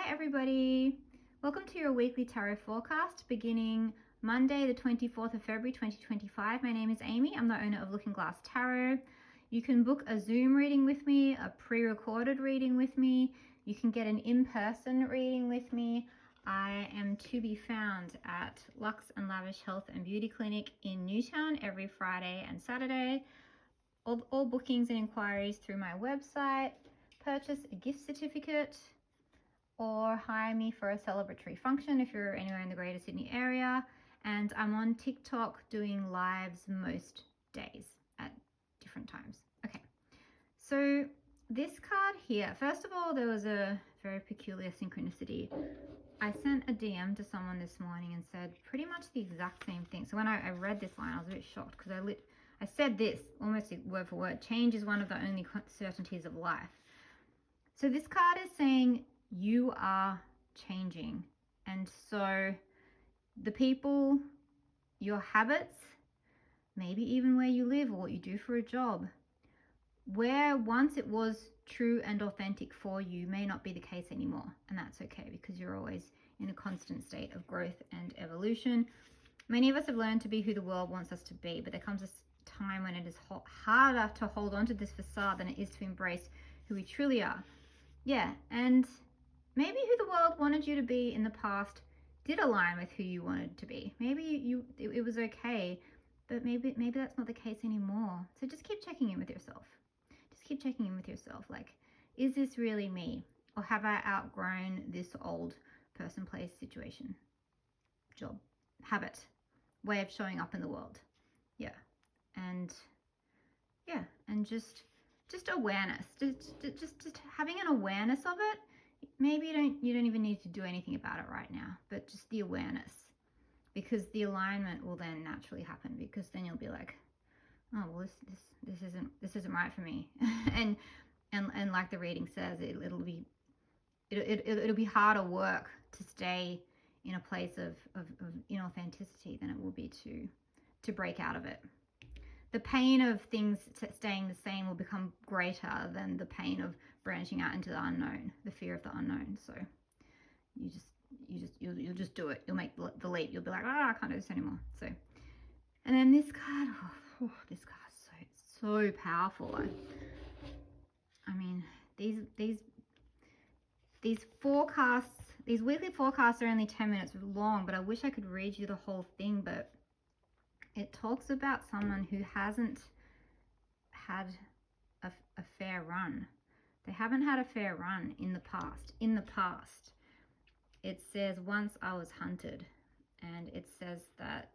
Hi everybody, welcome to your weekly tarot forecast beginning Monday the 24th of February 2025. My name is Amy, I'm the owner of Looking Glass Tarot. You can book a Zoom reading with me, a pre-recorded reading with me, you can get an in-person reading with me. I am to be found at Luxe and Lavish Health and Beauty Clinic in Newtown every Friday and Saturday. All bookings and inquiries through my website. Purchase a gift certificate or hire me for a celebratory function if you're anywhere in the Greater Sydney area. And I'm on TikTok doing lives most days at different times. Okay, so this card here, first of all, there was a very peculiar synchronicity. I sent a DM to someone this morning and said pretty much the exact same thing. So when I read this line, I was a bit shocked because I said this almost word for word: change is one of the only certainties of life. So this card is saying you are changing. And so the people, your habits, maybe even where you live or what you do for a job, where once it was true and authentic for you may not be the case anymore. And that's okay, because you're always in a constant state of growth and evolution. Many of us have learned to be who the world wants us to be, but there comes a time when it is harder to hold on to this facade than it is to embrace who we truly are. Yeah, and maybe who the world wanted you to be in the past did align with who you wanted to be. Maybe it was okay, but maybe that's not the case anymore. So just keep checking in with yourself. Just keep checking in with yourself. Like, is this really me? Or have I outgrown this old person, place, situation, job, habit, way of showing up in the world? Yeah. And just awareness, just having an awareness of it. Maybe you don't even need to do anything about it right now, but just the awareness, because the alignment will then naturally happen, because then you'll be like, oh well, this isn't right for me. and like the reading says, it'll be harder work to stay in a place of inauthenticity than it will be to break out of it. The pain of things staying the same will become greater than the pain of branching out into the unknown, the fear of the unknown. So you'll just do it. You'll make the leap. You'll be like, I can't do this anymore. So, and then this card, this card's so powerful. I mean, these forecasts, these weekly forecasts are only 10 minutes long, but I wish I could read you the whole thing, but it talks about someone who hasn't had a fair run. They haven't had a fair run in the past. In the past, it says, once I was hunted. And it says that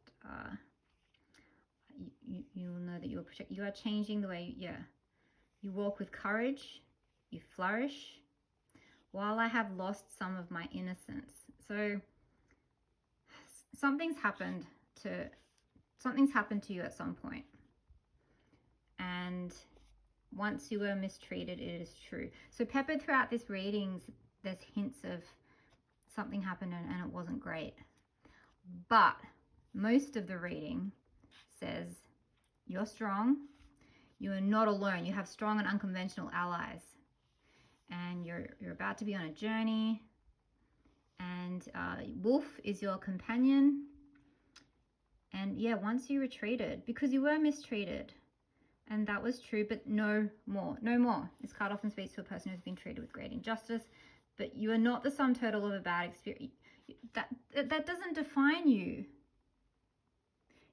you will know that you are protected. You are changing the way, you walk with courage, you flourish, while I have lost some of my innocence. So something's happened to you at some point. And once you were mistreated, it is true. So peppered throughout this readings, there's hints of something happened and it wasn't great. But most of the reading says you're strong. You are not alone. You have strong and unconventional allies. And you're about to be on a journey. And Wolf is your companion. And yeah, once you retreated, because you were mistreated, and that was true, but no more. This card often speaks to a person who's been treated with great injustice, but you are not the sum total of a bad experience. That doesn't define you.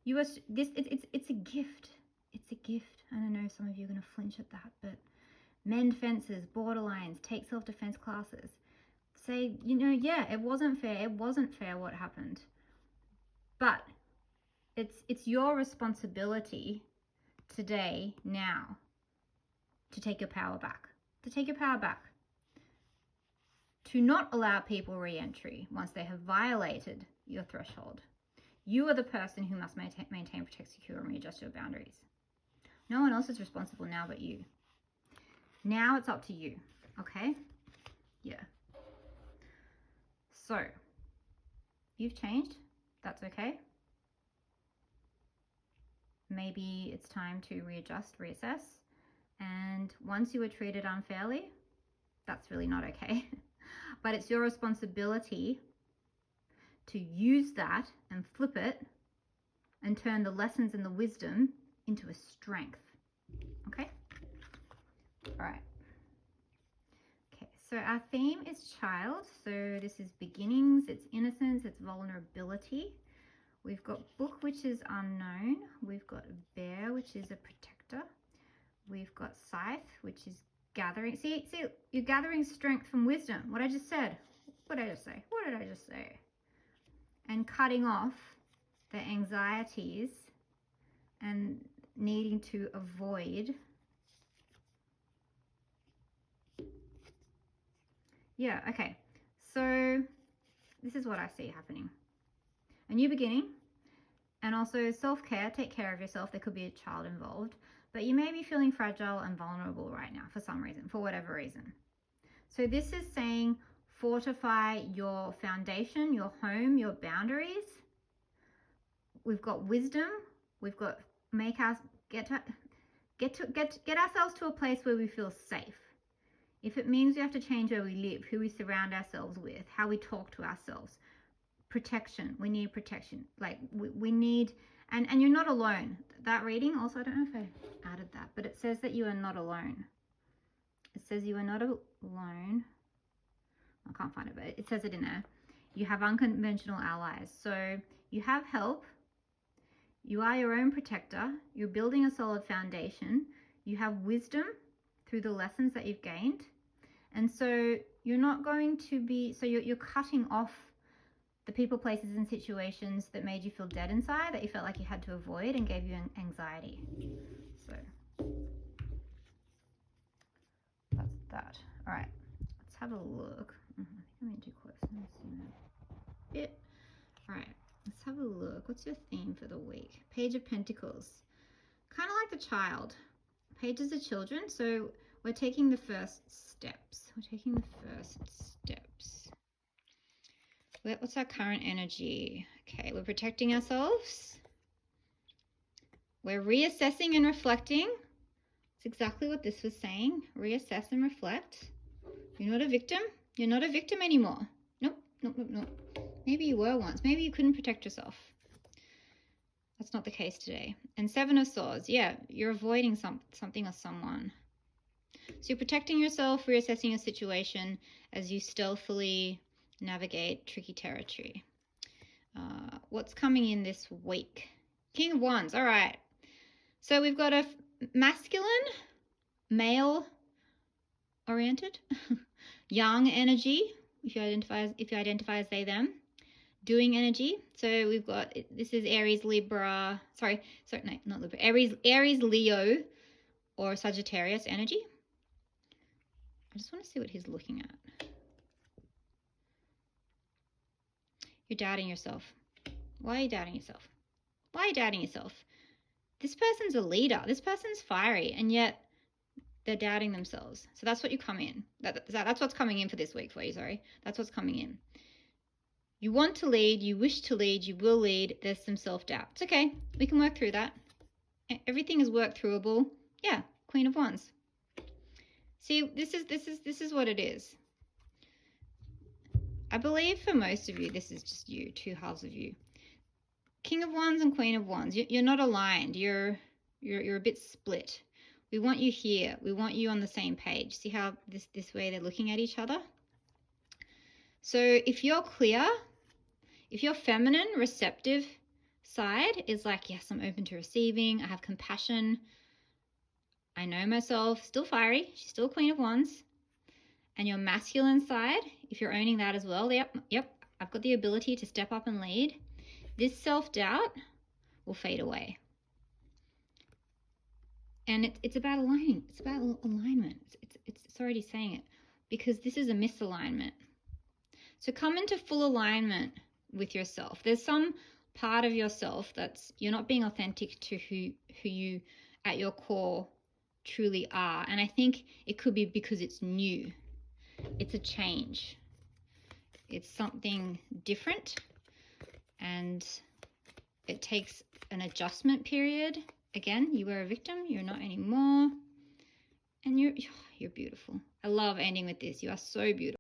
You are this. It's a gift. It's a gift. I don't know, some of you are going to flinch at that, but mend fences, borderlines, take self-defense classes. Say, yeah, it wasn't fair. It wasn't fair what happened, but it's your responsibility today, now, to take your power back. To not allow people re-entry once they have violated your threshold. You are the person who must maintain, protect, secure, and readjust your boundaries. No one else is responsible now but you. Now it's up to you, okay? Yeah. So, you've changed. That's okay. Maybe it's time to readjust, reassess. And once you were treated unfairly, that's really not okay. but it's your responsibility to use that and flip it and turn the lessons and the wisdom into a strength. Okay? All right. Okay, so our theme is child. So this is beginnings, it's innocence, it's vulnerability. We've got book, which is unknown. We've got bear, which is a protector. We've got scythe, which is gathering. See, you're gathering strength from wisdom. What I just said. What did I just say? What did I just say? And cutting off the anxieties and needing to avoid. Yeah, okay. So this is what I see happening. A new beginning, and also self-care. Take care of yourself. There could be a child involved, but you may be feeling fragile and vulnerable right now for some reason, for whatever reason. So this is saying fortify your foundation, your home, your boundaries. We've got wisdom. We've got get ourselves to a place where we feel safe. If it means we have to change where we live, who we surround ourselves with, how we talk to ourselves. Protection. We need protection. Like we need, and you're not alone. That reading also, I don't know if I added that, but it says that you are not alone. It says you are not alone. I can't find it, but it says it in there. You have unconventional allies. So you have help. You are your own protector. You're building a solid foundation. You have wisdom through the lessons that you've gained. And so you're not going to be, so you're cutting off the people, places, and situations that made you feel dead inside, that you felt like you had to avoid and gave you anxiety. So that's that. All right, let's have a look. I think I'm in too close. Bit. All right, let's have a look. What's your theme for the week? Page of Pentacles. Kind of like the child. Pages are children, so we're taking the first steps. What's our current energy? Okay, we're protecting ourselves. We're reassessing and reflecting. It's exactly what this was saying. Reassess and reflect. You're not a victim. You're not a victim anymore. Nope. Maybe you were once. Maybe you couldn't protect yourself. That's not the case today. And Seven of Swords. Yeah, you're avoiding something or someone. So you're protecting yourself, reassessing your situation as you stealthily navigate tricky territory. What's coming in this week? King of Wands. All right. So we've got a masculine, male-oriented, young energy. If you identify as they, them. Doing energy. So we've got, this is Aries, Libra. Sorry, no, not Libra. Aries, Leo, or Sagittarius energy. I just want to see what he's looking at. You're doubting yourself. Why are you doubting yourself? Why are you doubting yourself? This person's a leader. This person's fiery, and yet they're doubting themselves. So that's what you come in. That's what's coming in for this week for you, sorry. That's what's coming in. You want to lead, you wish to lead, you will lead. There's some self-doubt. It's okay. We can work through that. Everything is work throughable. Yeah, Queen of Wands. See, this is what it is. I believe for most of you, this is just you, two halves of you. King of Wands and Queen of Wands. You're not aligned. You're a bit split. We want you here. We want you on the same page. See how this way they're looking at each other? So if you're clear, if your feminine, receptive side is like, yes, I'm open to receiving, I have compassion, I know myself, still fiery, she's still Queen of Wands. And your masculine side, if you're owning that as well, yep, I've got the ability to step up and lead, this self-doubt will fade away. And it's about aligning. It's about alignment. It's already saying it, because this is a misalignment. So come into full alignment with yourself. There's some part of yourself that's, you're not being authentic to who you at your core truly are. And I think it could be because it's new. It's a change. It's something different, and it takes an adjustment period. Again, you were a victim, you're not anymore. And you're beautiful. I love ending with this. You are so beautiful.